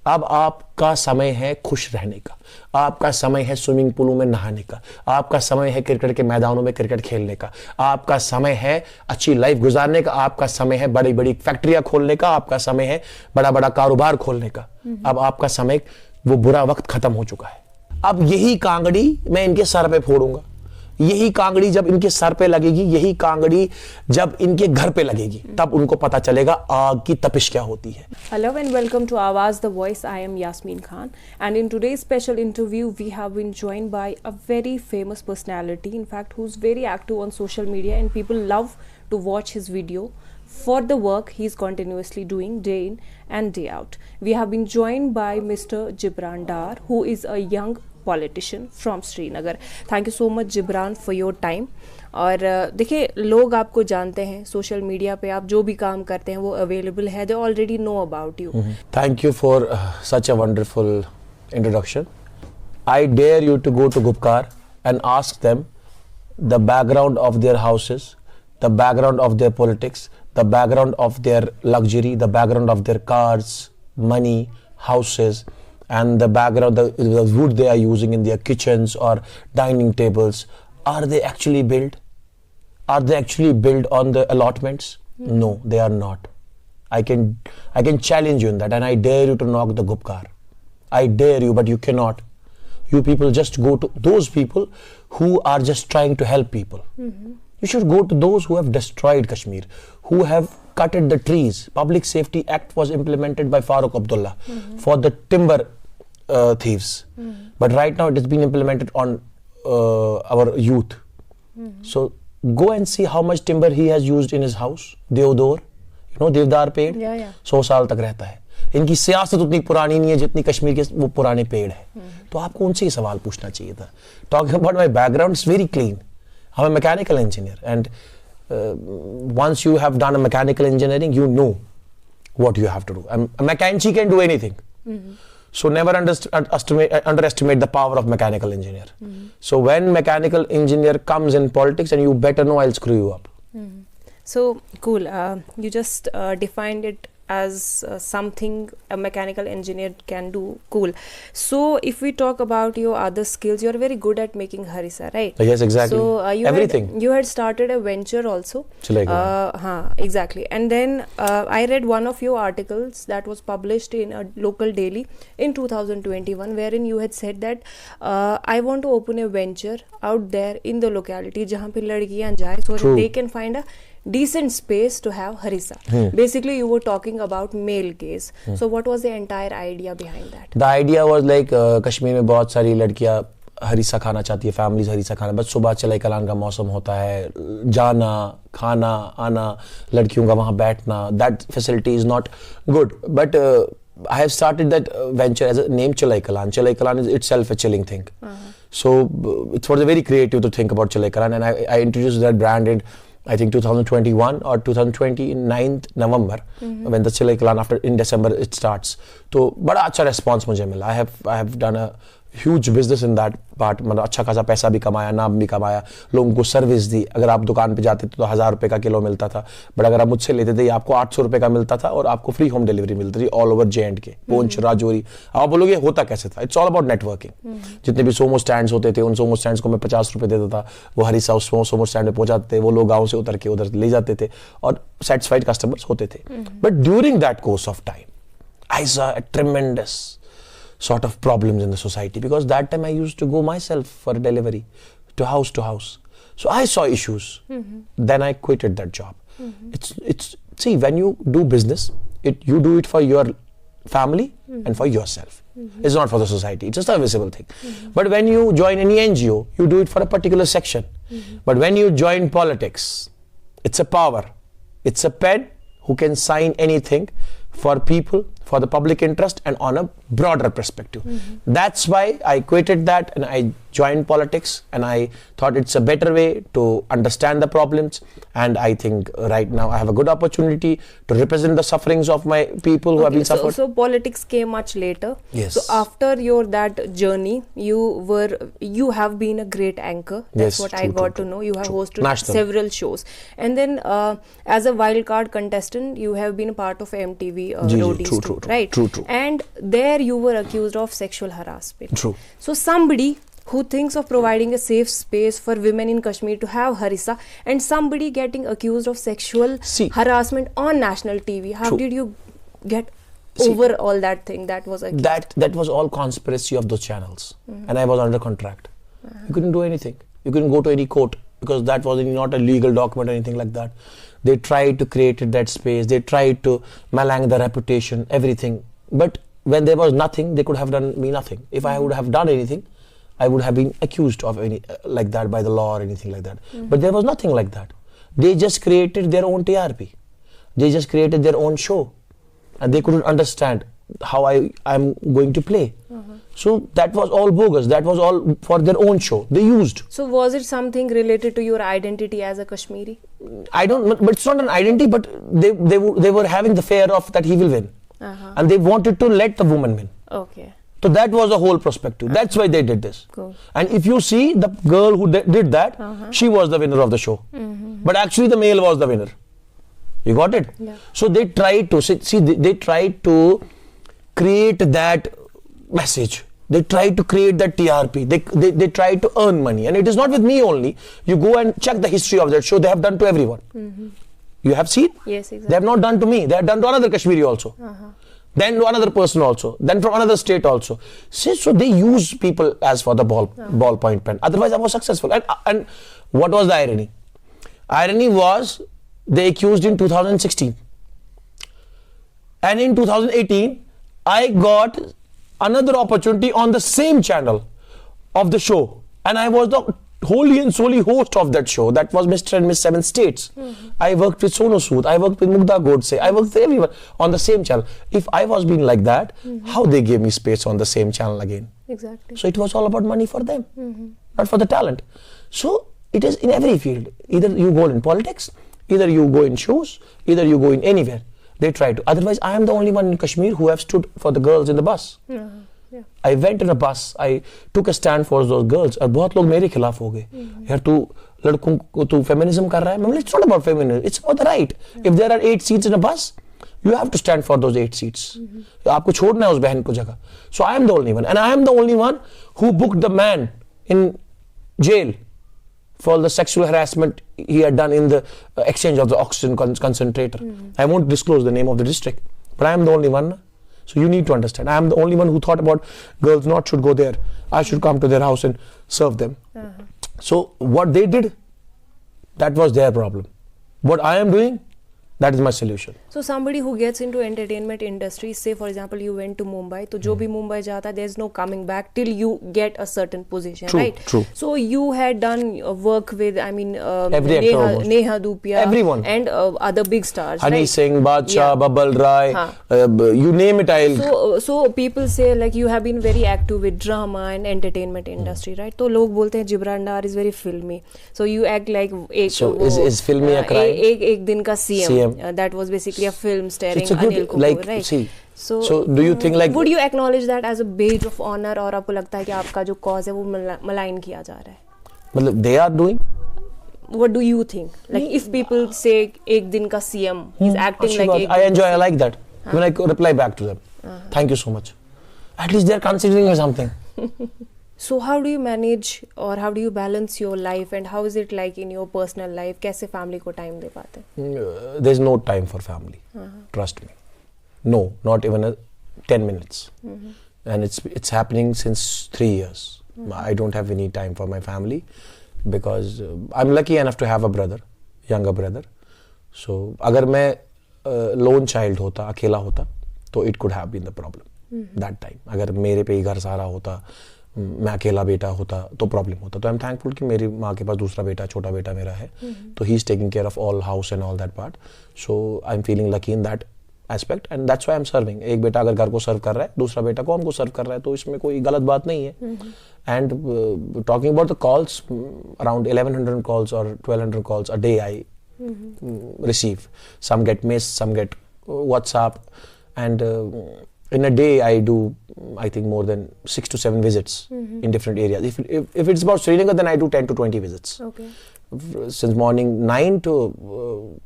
अब आपका समय है खुश रहने का, आपका समय है स्विमिंग पूलों में नहाने का, आपका समय है क्रिकेट के मैदानों में क्रिकेट खेलने का, आपका समय है अच्छी लाइफ गुजारने का, आपका समय है बड़ी बड़ी फैक्ट्रियां खोलने का, आपका समय है बड़ा बड़ा कारोबार खोलने का। अब आपका समय, वो बुरा वक्त खत्म हो चुका है। अब यही कांगड़ी मैं इनके सर पे फोड़ूंगा, यही कांगड़ी जब इनके सर पे लगेगी, यही कांगड़ी जब इनके घर पे लगेगी, तब उनको पता चलेगा आग की तपिश क्या होती है। Hello and welcome to Awaz the Voice. I am Yasmin Khan, and in today's special interview we have been joined by a very famous personality, in fact who's very active on social media and people love to watch his video for the work he's continuously doing day in and day out. We have been joined by Mr. Jibran Dar, who is a young politician from Srinagar. Thank you so much Jibran for your time. और देखिए, लोग आपको जानते हैं, social media पे आप जो भी काम करते हैं वो अवेलेबल है, they already know about you. Thank you for such a wonderful introduction. I dare you to go to Gupkar and ask them the background of their houses, the background of their politics, the background of their luxury, the background of their cars, money, houses, and the background, the wood they are using in their kitchens or dining tables. Are they actually built? Are they actually built on the allotments? No, they are not. I can challenge you in that, and I dare you to knock the gupkar. I dare you, but you cannot. You people just go to those people who are just trying to help people. You should go to those who have destroyed Kashmir, who have cutted the trees. Public Safety Act was implemented by Farooq Abdullah for the timber thieves, but right now it has been implemented on our youth. So go and see how much timber he has used in his house. Deodar, you know, Devdar पेड़ 100 साल तक रहता है। इनकी सियासत उतनी पुरानी नहीं है जितनी कश्मीर के वो पुराने पेड़ है। तो आपको उनसे ही सवाल पूछना चाहिए था। Talking about my background, it's very clean. I'm a mechanical engineer, and once you have done a mechanical engineering, you know what you have to do. A mechanic can do anything. So never underestimate the power of mechanical engineer. So when mechanical engineer comes in politics, and you better know I'll screw you up. So cool. You just defined it as something a mechanical engineer can do. Cool. So if we talk about your other skills, you're very good at making harissa, right? Yes, exactly. So everything. You had started a venture also. Exactly. And then I read one of your articles that was published in a local daily in 2021, wherein you had said that I want to open a venture out there in the locality jahan pe ladkiyan jaye, so that they can find a decent space to have harissa. Basically you were talking about male gaze. So what was the entire idea behind that? The idea was like Kashmir में बहुत सारी लड़कियां हरीसा खाना चाहती है, families harees खाना, बस सुबह चले कलान का मौसम होता है, जाना खाना आना, लड़कियों का वहाँ बैठना, that facility is not good, but I have started that venture as a name Chalai Kalan. Chalai Kalan is itself a chilling thing. So it was very creative to think about Chalai Kalan, and I introduced that brand in I think 2021 or 2020 in 9th November when the Chalai Kalan, after in December it starts. तो बड़ा अच्छा response मुझे मिला. I have done a huge business in that part. मतलब अच्छा खासा पैसा भी कमाया, नाम भी कमाया, लोगों को सर्विस दी। अगर आप दुकान पे जाते तो 1000 रुपए का किलो मिलता था, बट अगर आप मुझसे लेते थे आपको 800 रुपए का मिलता था, और आपको फ्री होम डिलीवरी मिलती थी ऑल ओवर J&K, पूंछ, राजौरी। आप बोलोगे होता कैसे था? It's all about networking. जितने भी सोमो स्टैंड्स होते थे, उन सोमो स्टैंड्स को मैं 50 रुपए देता था, वो हरीसा उस सोमो स्टैंड में पहुंचाते थे, वो लोग गाँव से उतर के उधर ले जाते थे, और सेटिस्फाइड कस्टमर्स होते थे। But during that course of time I saw a tremendous sort of problems in the society, because that time I used to go myself for delivery to house. So I saw issues. Then I quitted that job. It's see, when you do business, you do it for your family and for yourself. It's not for the society. It's just a visible thing. But when you join any NGO, you do it for a particular section. But when you join politics, it's a power. It's a pen who can sign anything for people, for the public interest, and on a broader perspective. That's why I quitted that and I joined politics, and I thought it's a better way to understand the problems, and I think right now I have a good opportunity to represent the sufferings of my people who have been suffered. So politics came much later. Yes. So after your that journey, you have been a great anchor. That's what I got to know. You have hosted several shows, and then as a wild card contestant, you have been a part of MTV Roadies too. right? True. And there you were accused of sexual harassment. True. So somebody who thinks of providing a safe space for women in Kashmir to have harissa, and somebody getting accused of sexual harassment on national TV. How did you get over all that thing that was accused? That was all conspiracy of those channels. And I was under contract. You couldn't do anything. You couldn't go to any court because that was not a legal document or anything like that. They tried to create that space. They tried to malign the reputation, everything. But when there was nothing, they could have done me nothing. If I would have done anything, I would have been accused of any like that by the law or anything like that. But there was nothing like that. They just created their own TRP. They just created their own show. And they couldn't understand how I'm going to play. So that was all bogus. That was all for their own show. They used. So was it something related to your identity as a Kashmiri? I don't know, but it's not an identity, but they were having the fear of that he will win. And they wanted to let the woman win. Okay. So that was the whole perspective. That's why they did this. Cool. And if you see the girl who did that, she was the winner of the show. But actually the male was the winner. You got it? Yeah. So they tried to, they tried to create that message. They tried to create that TRP. They tried to earn money. And it is not with me only. You go and check the history of that show. They have done to everyone. You have seen? Yes, exactly. They have not done to me. They have done to another Kashmiri also. Then to another person also. Then from another state also. So they use people as for the ballpoint pen. Otherwise I was successful. And what was the irony? Irony was they accused in 2016. And in 2018, I got another opportunity on the same channel of the show. And I was the wholly and solely host of that show. That was Mr. and Miss Seven States. I worked with Sonu Sood. I worked with Mugdha Godse. I worked with everyone on the same channel. If I was being like that, how they gave me space on the same channel again? Exactly. So it was all about money for them, not for the talent. So it is in every field. Either you go in politics, either you go in shows, either you go in anywhere. They try to. Otherwise, I am the only one in Kashmir who have stood for the girls in the bus. I went in a bus. I took a stand for those girls. और बहुत लोग मेरे खिलाफ हो गए. यार तू लड़कों को तू feminism कर रहा है. मैं it's not about feminism. It's about the right. If there are 8 seats in a bus, you have to stand for those 8 seats. आपको छोड़ना है उस बहन को जगह. So I am the only one, and I am the only one who booked the man in jail for the sexual harassment he had done in the exchange of the oxygen concentrator. I won't disclose the name of the district, but I am the only one. So you need to understand. I am the only one who thought about girls not should go there. I should come to their house and serve them. So what they did, that was their problem. What I am doing, that is my solution. So somebody who gets into entertainment industry, say for example you went to Mumbai, तो जो भी मुंबई जाता, there's no coming back till you get a certain position, right? True. So you had done work with, I mean, every actor almost. Neha Dupia, everyone, and other big stars, Honey right? Singh, Badshah, Babal Rai, you name it. So people say like you have been very active with drama and entertainment industry, right? तो लोग बोलते हैं Jibran Dar is very filmy. So you act like एक so is filmy a crime? एक दिन का CM. That was basically a film starring Anil Kapoor, right? See, so do you think like... Would you acknowledge that as a badge of honor, और आपको लगता है कि आपका जो cause है वो malign किया जा रहा है? मतलब they are doing... What do you think? Like if people say एक दिन का CM, he's acting like... I enjoy, I like that. When I reply back to them. Thank you so much. At least they are considering something. So how do you manage or how do you balance your life, and how is it like in your personal life? कैसे family को time दे पाते? There's no time for family. Trust me. No, not even 10 minutes. And it's happening since 3 years. I don't have any time for my family because I'm lucky enough to have a brother, younger brother. So अगर मैं lone child होता, अकेला होता, तो it could have been the problem that time. अगर मेरे पे ही घर सारा होता, मैं अकेला बेटा होता तो प्रॉब्लम होता. तो आई एम थैंकफुल कि मेरी माँ के पास दूसरा बेटा, छोटा बेटा मेरा है, तो he is taking care of all house and all that part. So I am feeling lucky in that aspect, and that's why I am serving. एक बेटा अगर घर को सर्व कर रहा है, दूसरा बेटा को हमको सर्व कर रहा है, तो इसमें कोई गलत बात नहीं है. And talking about the calls, around 1100 calls or 1200 calls a day I receive. Some get missed, some get WhatsApp, and in a day I do, I think, more than 6 to 7 visits in different areas. If it's about Srinagar, then I do 10 to 20 visits. Okay. since morning 9 to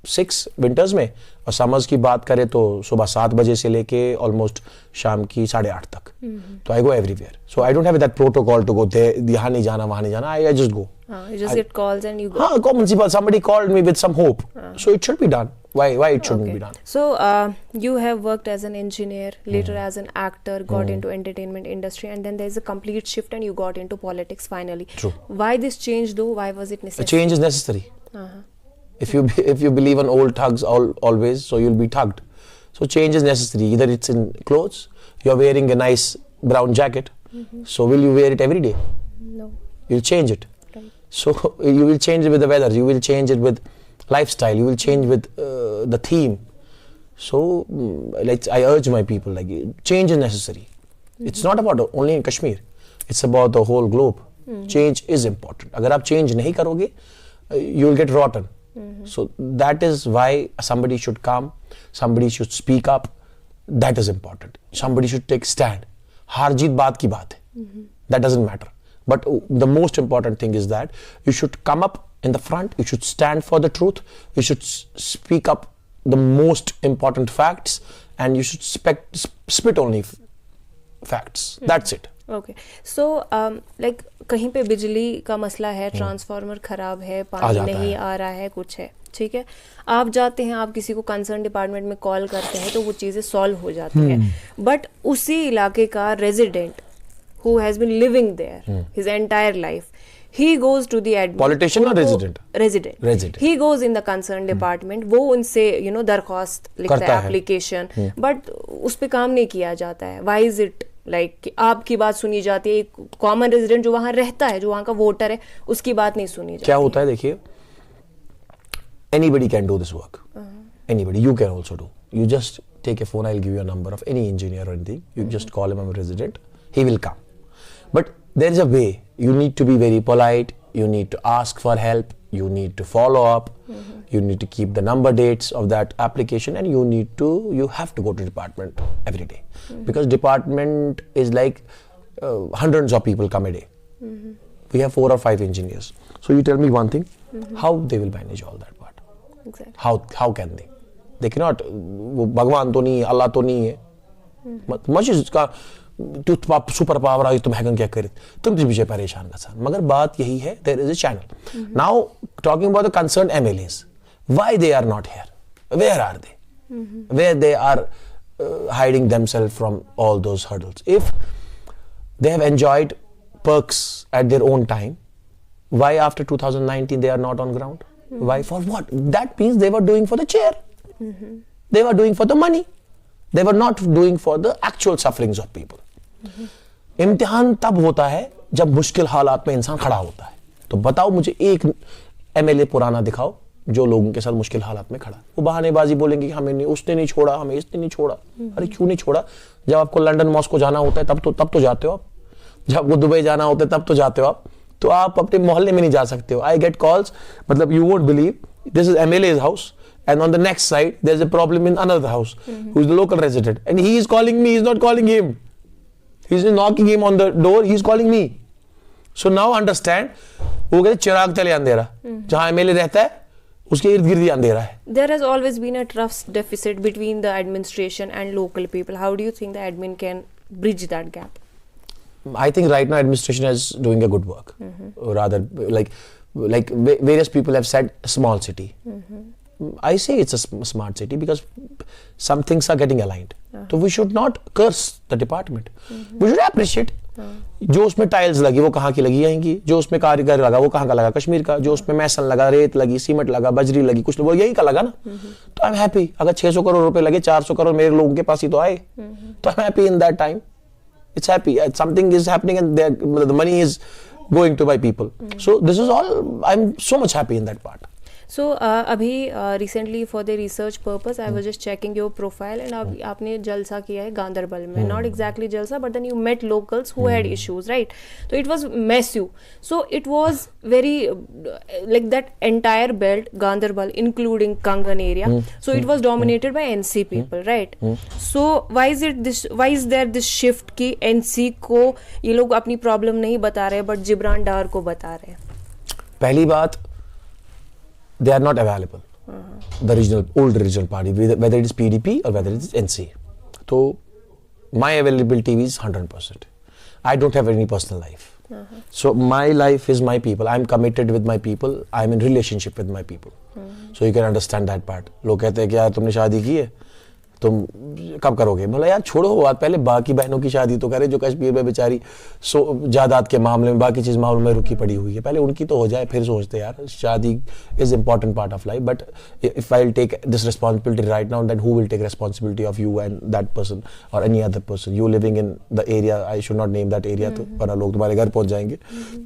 6 winters में, और summers की बात करें तो सुबह 7 बजे से लेके almost शाम की 8:30 तक. तो I go everywhere. So I don't have that protocol to go there, यहाँ नहीं जाना वहाँ नहीं जाना. I just go. You just get calls and you go. हाँ, common simple. Somebody called me with some hope. So it should be done. Why it shouldn't be done? So you have worked as an engineer, later as an actor, got into entertainment industry, and then there's a complete shift and you got into politics finally. True. Why this change though? Why was it necessary? A change is necessary. If you believe in old thugs always, so you'll be thugged. So change is necessary. Either it's in clothes, you're wearing a nice brown jacket, so will you wear it every day? No. You'll change it. Right. So you will change it with the weather, you will change it with lifestyle, you will change with the theme. So I urge my people, like, change is necessary. It's not about only in Kashmir, it's about the whole globe. Change is important. Agar aap change nahi karoge, you will get rotten. So that is why somebody should come, somebody should speak up. That is important. Somebody should take stand. Har jeet baat ki baat hai. That doesn't matter. But the most important thing is that you should come up in the front, you should stand for the truth, you should speak up the most important facts, and you should spit only facts. That's it. Okay. So like कहीं पे बिजली का मसला है, transformer खराब है, पानी नहीं आ रहा है, कुछ है, ठीक है, आप जाते हैं, आप किसी को कंसर्न डिपार्टमेंट में कॉल करते हैं तो वो चीज़ें सॉल्व हो जाती हैं. बट उसी इलाके का resident who has been living there his entire life, he goes to the admin. Politician or resident? Resident. He goes in the concerned department, वो उनसे दरख्वास्त लिखता है, application, but उस पे काम नहीं किया जाता है. Why is it like आपकी बात सुनी जाती है, एक कॉमन रेजिडेंट जो वहाँ रहता है, जो वहाँ का वोटर है, उसकी बात नहीं सुनी जाती? क्या होता है, देखिए, anybody can do this work. Anybody, you can also do. You just take a phone, I'll give you a number of any engineer or anything. You just call him, I'm a resident, he will come. But there is a way. You need to be very polite, you need to ask for help, you need to follow up, you need to keep the number dates of that application, and you have to go to department every day. Because department is like hundreds of people come a day. We have 4 or 5 engineers. So you tell me one thing, how they will manage all that part? Exactly. How can they? They cannot. Bhagwan to nahi, Allah to nahi hai. Much is का तू super power आई, तुम हैकन क्या करे, तुम किस विषय परेशान का साथ. मगर बात यही है, there is a channel. Now talking about the concern MLAs, why they are not here, where are they, where they are hiding themselves from all those hurdles. If they have enjoyed perks at their own time, why after 2019 they are not on ground? Why? For what? That means they were doing for the chair. They were doing for the money. They were not doing for the actual sufferings of people. इम्तिहान तब होता है जब मुश्किल हालात में इंसान खड़ा होता है. तो बताओ मुझे एक एमएलए पुराना दिखाओ जो लोगों के साथ मुश्किल हालात में खड़ा. वो बहानेबाजी बोलेंगे कि हमें नहीं, उसने नहीं छोड़ा, हमें इसने नहीं छोड़ा. अरे क्यों नहीं छोड़ा? जब आपको लंदन मॉस्को जाना होता है तब तो जाते हो आप. जब आपको दुबई जाना होता है तब तो जाते हो आप. तो आप अपने मोहल्ले में नहीं जा सकते हो. आई गेट कॉल्स, मतलब you won't believe, this is MLA's house, and on the next side there's a problem in another house, who's the local resident, and he is calling me, he's not calling him, he's knocking him on the door, he's calling me. So now understand, वो कहते चिराग तले अंधेरा, जहाँ MLA रहता है उसके इर्द गिर्द ही अंधेरा है. There has always been a trust deficit between the administration and local people. How do you think the admin can bridge that gap? I think right now administration is doing a good work. Rather like various people have said small city. I say it's a smart city because some things are getting aligned. So we should not curse the department. We should appreciate. जो उसमें tiles लगी वो कहाँ की लगी, यहीं की. जो उसमें कारीगर लगा वो कहाँ का लगा, कश्मीर का. जो उसमें मैसन लगा, रेत लगी, सीमेंट लगा, बजरी लगी, कुछ वो यहीं का लगा ना. तो आई एम हैप्पी. अगर 600 करोड़ रुपए लगे, 400 करोड़ मेरे लोगों के पास ही तो आए, तो I am happy in that time. It's happy. Something is happening and the money is going to by people. So this is all. I'm so much happy in that part. So अभी recently for the research purpose I was just checking your profile and आपने जलसा किया है गांधरबल में. Not exactly jalsa, but then you met locals who had issues, right? So it was massive. So it was very like that entire belt, Gandarbal, including Kangan area. So it was dominated by NC people, right? So why is there this shift कि NC को ये लोग अपनी problem नहीं बता रहे but Jibran डार को बता रहे हैं? पहली बात, they are not available. The old regional party, whether it is PDP or whether it is NC. So my availability is 100%. I don't have any personal life. So my life is my people. I'm committed with my people. I'm in relationship with my people. So you can understand that part. लोग कहते हैं कि यार तुमने शादी की है, तुम कब करोगे? बोला यार छोड़ो वो बात, पहले बाकी बहनों की शादी तो करे जो कश्मीर में बेचारी जायदाद के मामले में बाकी चीज मामले में रुकी पड़ी हुई है, पहले उनकी तो हो जाए फिर सोचते यार. शादी is important part of life, but if I'll take this responsibility right now, then who will take responsibility of you and that person or any other person? You living in the area, I should not name that area, तो वरना लोग तुम्हारे घर पहुंच जाएंगे.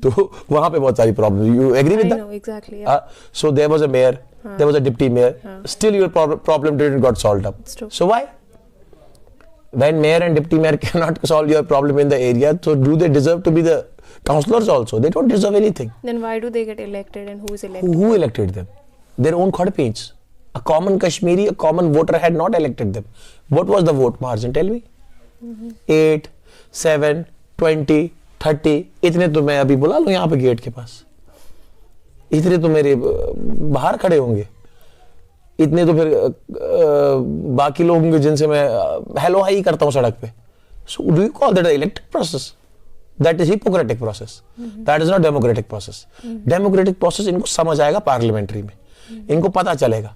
तो वहाँ पे बहुत सारी problem. You agree with that? I know exactly. Yeah. So there was a mayor. There was a deputy mayor. Still your problem didn't got solved up. So why? When mayor and deputy mayor cannot solve your problem in the area, so do they deserve to be the councillors also? They don't deserve anything. Then why do they get elected and who is elected? Who elected them? Their own khadpins. A common Kashmiri, a common voter had not elected them. What was the vote margin? Tell me. 8, 7, 20, 30. इतने तो मैं अभी बुला लूँ यहाँ पे gate के पास. इतने तो मेरे बाहर खड़े होंगे. इतने तो फिर बाकी लोग होंगे जिनसे मैं हेलो हाई करता हूँ सड़क पे. So do you call that an elected process? That is Hippocratic process. That is not democratic process. Democratic process इनको समझ आएगा पार्लियामेंट्री में. इनको पता चलेगा.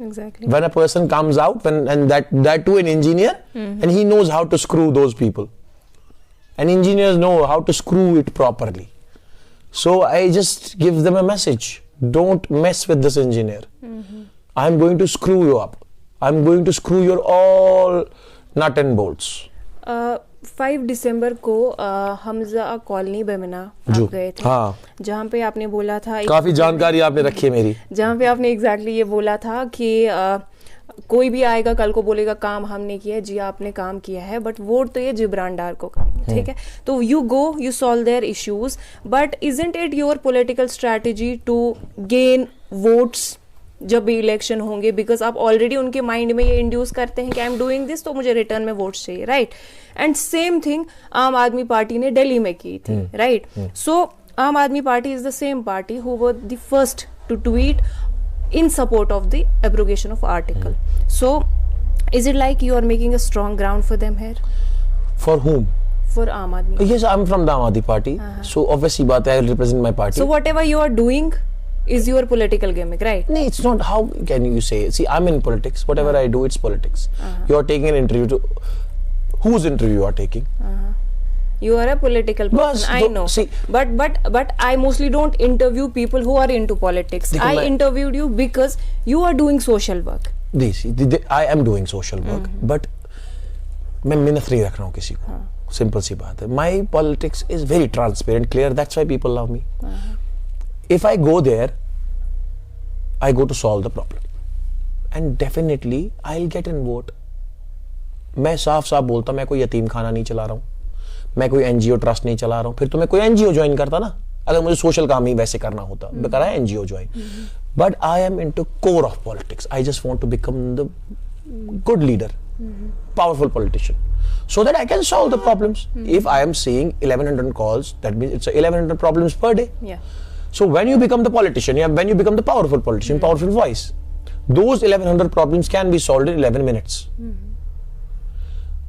Exactly. When a person comes out, and that too an engineer, and he knows how to screw those people. And engineers know how to screw it properly. So I just give them a message. Don't mess with this engineer. I'm going to screw you up. I'm going to screw your all nut and bolts. 5 दिसंबर को Hamza colony Bemina आप गए थे. हाँ. जहाँ पे आपने बोला था, काफी जानकारी आपने रखी है मेरी. जहाँ पे आपने एग्जैक्टली ये बोला था कि कोई भी आएगा कल को बोलेगा काम हमने किया है. जी आपने काम किया है, बट वोट तो ये जिब्रान डार को करेंगे. ठीक है, तो you go, you solve their issues, but isn't it your political strategy to gain votes जब भी इलेक्शन होंगे? बिकॉज आप ऑलरेडी उनके माइंड में ये इंड्यूस करते हैं कि आई एम डूइंग दिस, तो मुझे रिटर्न में वोट्स चाहिए. राइट. एंड सेम थिंग आम आदमी पार्टी ने दिल्ली में की थी. Right. So Aam Aadmi party is the same party who were the first to tweet in support of the abrogation of article. So is it like you are making a strong ground for them here? For whom? For Aam Aadmi. Yes, I'm from the Aam Aadmi party. So obviously baat hai, I represent my party. So whatever you are doing is your political gimmick, right? No, it's not. How can you say? See, I'm in politics. Whatever I do, it's politics. You are taking an interview to whose interview you are taking? You are a political person. I know. See, but I mostly don't interview people who are into politics. I interviewed you because you are doing social work. I am doing social work, but मैं मिन्नत नहीं रख रहा हूँ किसी को. Simple सी बात है. My politics is very transparent, clear. That's why people love me. If I go there, I go to solve the problem, and definitely I'll get in vote. मैं साफ बोलता, मैं कोई यतीम खाना नहीं चला रहा हूँ, मैं कोई एनजीओ ट्रस्ट नहीं चला रहा हूँ. फिर तो मैं कोई एनजीओ ज्वाइन करता ना, अगर मुझे सोशल काम ही वैसे करना होता. मैं करा NGO join. But I am into core of politics. I just want to become the good leader, powerful politician, so that I can solve the problems. If I am seeing 1100 calls, that means it's 1100 problems per day. So when you become the politician, when you become the powerful politician, powerful voice, those 1100 problems can be solved in 11 minutes.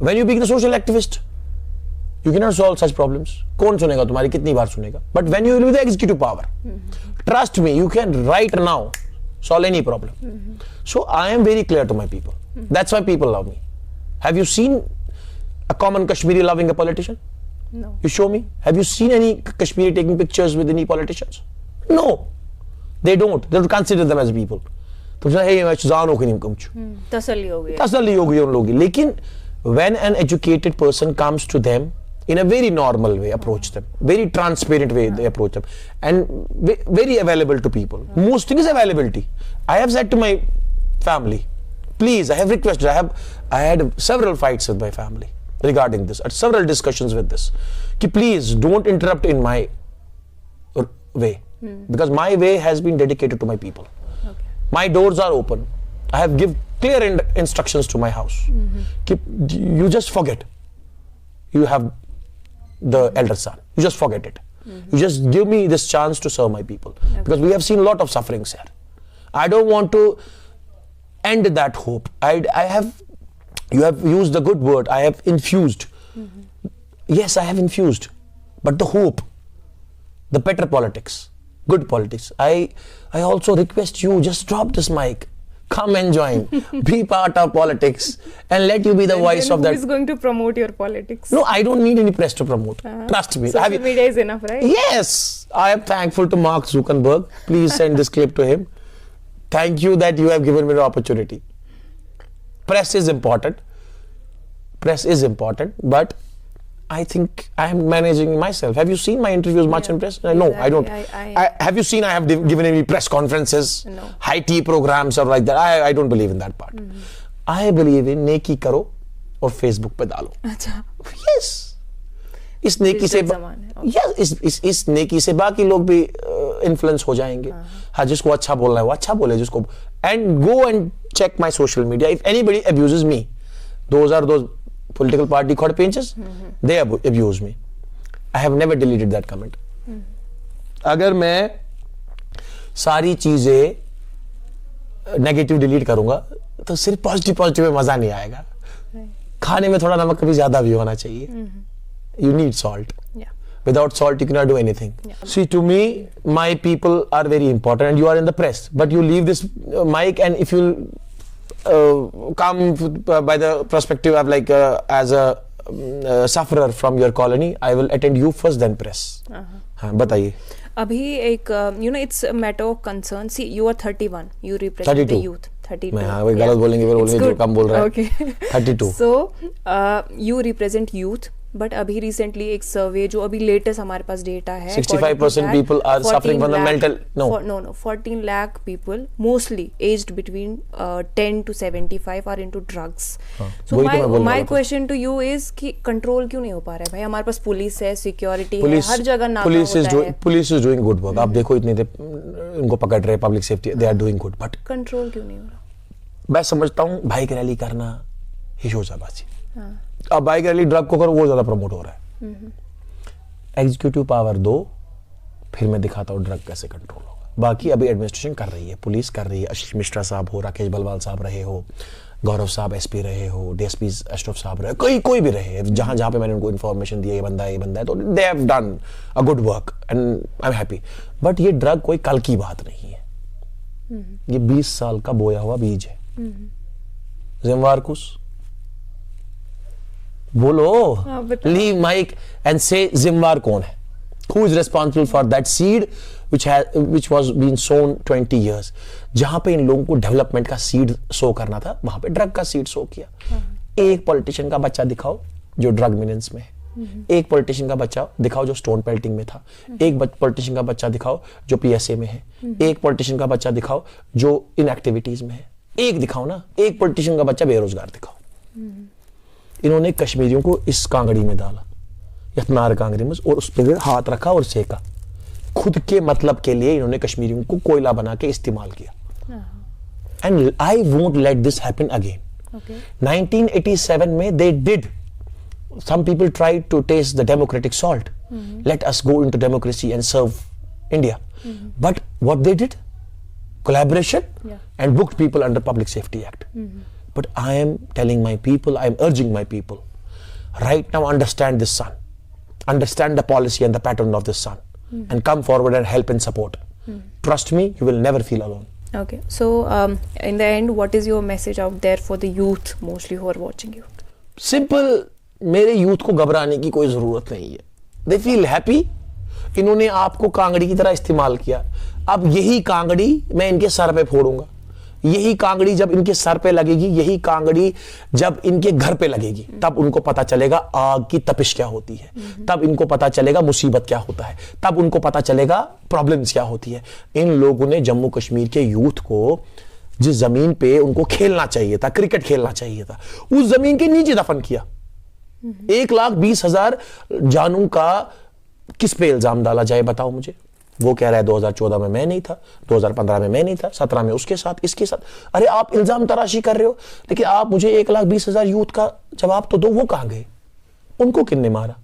When you become the social activist, you cannot solve such problems. कौन सुनेगा तुम्हारी, कितनी बार सुनेगा? But when you will be the executive power, trust me, you can right now solve any problem. So I am very clear to my people. That's why people love me. Have you seen a common Kashmiri loving a politician? No. You show me. Have you seen any Kashmiri taking pictures with any politicians? No. They don't. They don't consider them as people. तो जानो कि नहीं कमचू. तसल्ली हो गई. तसल्ली हो गई उन लोगों की. लेकिन when an educated person comes to them in a very normal way, approach them, very transparent way, they approach them, and very available to people. Most thing is availability. I have said to my family, please, I have requested, I had several fights with my family regarding this, several discussions with this, ki please don't interrupt in my way, because my way has been dedicated to my people. My doors are open. I have give clear instructions to my house. You just forget you have the elder son. You just forget it. You just give me this chance to serve my people, because we have seen a lot of sufferings here. I don't want to end that hope. You have used the good word, I have infused. Yes, I have infused, but the hope, the better politics, good politics. I also request you, just drop this mic, come and join, be part of politics, and let you be the voice of that. Who is going to promote your politics? No, I don't need any press to promote. Trust me. Social media is enough, right? Yes, I am thankful to Mark Zuckerberg. Please send this clip to him. Thank you that you have given me the opportunity. Press is important. Press is important, but I think I am managing myself. Have you seen my interviews much in press? No, exactly. I don't. Have you seen I have given any press conferences, high tea programs or like that? I don't believe in that part. I believe in नेकी करो और Facebook पे डालो. अच्छा. Yes. इस नेकी से इस नेकी से बाकी लोग भी इन्फ्लुएंस हो जाएंगे. हाँ, जिसको अच्छा बोलना है वो अच्छा बोले, जिसको and go and check my social media. If anybody abuses me, those are those political party called pinches, they abuse me. I have never deleted that comment. अगर मैं सारी चीजें नेगेटिव डिलीट करूंगा तो सिर्फ पॉजिटिव में मजा नहीं आएगा. खाने में थोड़ा नमक कभी ज्यादा भी होना चाहिए. You need salt. Without salt you cannot do anything. See, to me my people are very important and you are in the press, but you leave this mic, and if you come by the perspective of like as a sufferer from your colony, I will attend you first then press. हाँ, बताइए. अभी एक it's a matter of concern. See, you are 31. You represent 32. The youth. 32. मैं हाँ, वही गलत बोलेंगे फिर बोलेंगे जो कम बोल रहा है. Okay. 32. So you represent youth. But अभी रिसेंटली एक सर्वे जो अभी लेटेस्ट हमारे पास डेटा है, 65% people are suffering from the mental 14 lakh people mostly aged between 10 to 75 are into drugs. So my question to you is कि कंट्रोल क्यों नहीं हो पा रहा है भाई? हमारे पास पुलिस है, सिक्योरिटी है, हर जगह नाका होता है. Police is doing good work. आप देखो इतने इनको पकड़ रहे, public safety, they are doing good, but control क्यों नहीं हो रहा? मैं समझता हूँ बाइक रैली करना ही शोशाबाजी. अब बाइक रैली ड्रग को करो वो ज्यादा प्रमोट हो रहा है. एग्जीक्यूटिव पावर दो, फिर मैं दिखाता हूँ ड्रग कैसे कंट्रोल होगा. बाकी अभी एडमिनिस्ट्रेशन कर रही है, पुलिस कर रही है. आशीष मिश्रा साहब हो, राकेश बलवाल साहब रहे हो, गौरव साहब एसपी रहे हो, डीएसपी अशरफ साहब रहे, कोई भी रहे, जहां जहां पे मैंने उनको इन्फॉर्मेशन दी ये बंदा है, तो they have done a good work and I am happy. But ये ड्रग कोई कल की बात नहीं है. ये 20 साल का बोया हुआ बीज है. जिम्वार कुछ बोलो, लीव माइक एंड से जिम्वार कौन है? Who is responsible for that seed which was being sown 20 years? जहां पे इन लोगों को डेवलपमेंट का सीड सो करना था, वहां पे ड्रग का सीड सो किया. एक पॉलिटिशियन का बच्चा दिखाओ जो ड्रग मिनेंस में है. एक पॉलिटिशियन का बच्चा दिखाओ जो स्टोन पेल्टिंग में था. एक पॉलिटिशियन का बच्चा दिखाओ जो पीएसए में है. एक पॉलिटिशियन का बच्चा दिखाओ जो इन एक्टिविटीज में है. एक दिखाओ ना, एक पॉलिटिशियन का बच्चा बेरोजगार दिखाओ. इन्होंने कश्मीरियों को इस कांगड़ी में डाला, यतनार कांगड़ी में, और उस पर हाथ रखा और सेका. खुद के मतलब के लिए इन्होंने कश्मीरियों को कोयला बना के इस्तेमाल किया. And I won't let this happen again. 1987 में they did. Some people tried to taste the democratic salt. Let us go into democracy and serve India. But what they did? Collaboration and booked people under Public Safety Act. But I am telling my people, I am urging my people, right now understand this son, understand the policy and the pattern of this son, and come forward and help and support. Trust me, you will never feel alone. Okay, so in the end, what is your message out there for the youth mostly who are watching you? Simple, मेरे youth को घबराने की कोई जरूरत नहीं है. They feel happy. इन्होंने आपको कांगड़ी की तरह इस्तेमाल किया. अब यही कांगड़ी मैं इनके सर पे फोड़ूंगा. यही कांगड़ी जब इनके सर पे लगेगी, यही कांगड़ी जब इनके घर पे लगेगी, तब उनको पता चलेगा आग की तपिश क्या होती है. तब इनको पता चलेगा मुसीबत क्या होता है. तब उनको पता चलेगा प्रॉब्लम्स क्या होती है. इन लोगों ने जम्मू कश्मीर के यूथ को जिस जमीन पे उनको खेलना चाहिए था, क्रिकेट खेलना चाहिए था, उस जमीन के नीचे दफन किया. 1,20,000 जानू का किस पे इल्जाम डाला जाए बताओ मुझे. वो कह रहा है 2014 में मैं नहीं था, 2015 में मैं नहीं था, 17 में उसके साथ, इसके साथ. अरे आप इल्जाम तराशी कर रहे हो, लेकिन आप मुझे 1,20,000 यूथ का जवाब तो दो. वो कहां गए? उनको किसने मारा?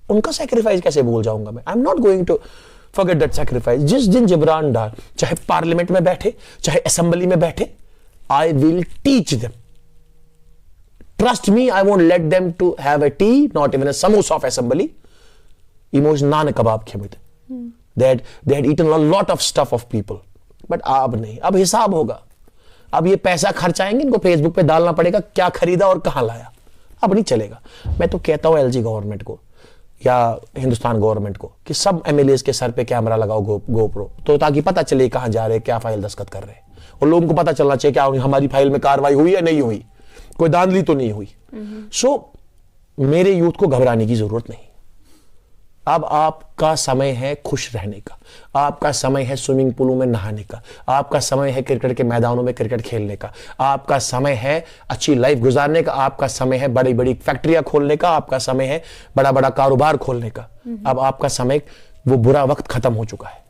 उनका सैक्रिफाइस कैसे भूल जाऊंगा मैं? I am not going to forget that sacrifice. जिस दिन जिब्रान डार चाहे पार्लियामेंट में बैठे, चाहे असेंबली में बैठे, I will teach them. Trust me, I won't let them to have a tea, not even a samosa of assembly. इमोशन नान कबाब खेमित, they had eaten a lot of stuff of people, but अब नहीं, अब हिसाब होगा। अब ये पैसा खर्चाएंगे, इनको फेसबुक पे डालना पड़ेगा क्या खरीदा और कहां लाया। अब नहीं चलेगा। मैं तो कहता हूं एलजी गवर्नमेंट को या हिंदुस्तान गवर्नमेंट को कि सब एमएलएस के सर पे कैमरा लगाओ, गोप्रो, तो ताकि पता चले कहां जा रहे हैं, क्या फाइल दस्तखत कर रहे हैं, और लोगों को पता चलना चाहिए क्या हमारी फाइल में कार्रवाई हुई या नहीं हुई, कोई धांधली तो नहीं हुई। सो मेरे यूथ को घबराने की जरूरत नहीं। अब आपका समय है खुश रहने का, आपका समय है स्विमिंग पूलों में नहाने का, आपका समय है क्रिकेट के मैदानों में क्रिकेट खेलने का, आपका समय है अच्छी लाइफ गुजारने का, आपका समय है बड़ी बड़ी फैक्ट्रियां खोलने का, आपका समय है बड़ा बड़ा कारोबार खोलने का। अब आपका समय, वो बुरा वक्त खत्म हो चुका है।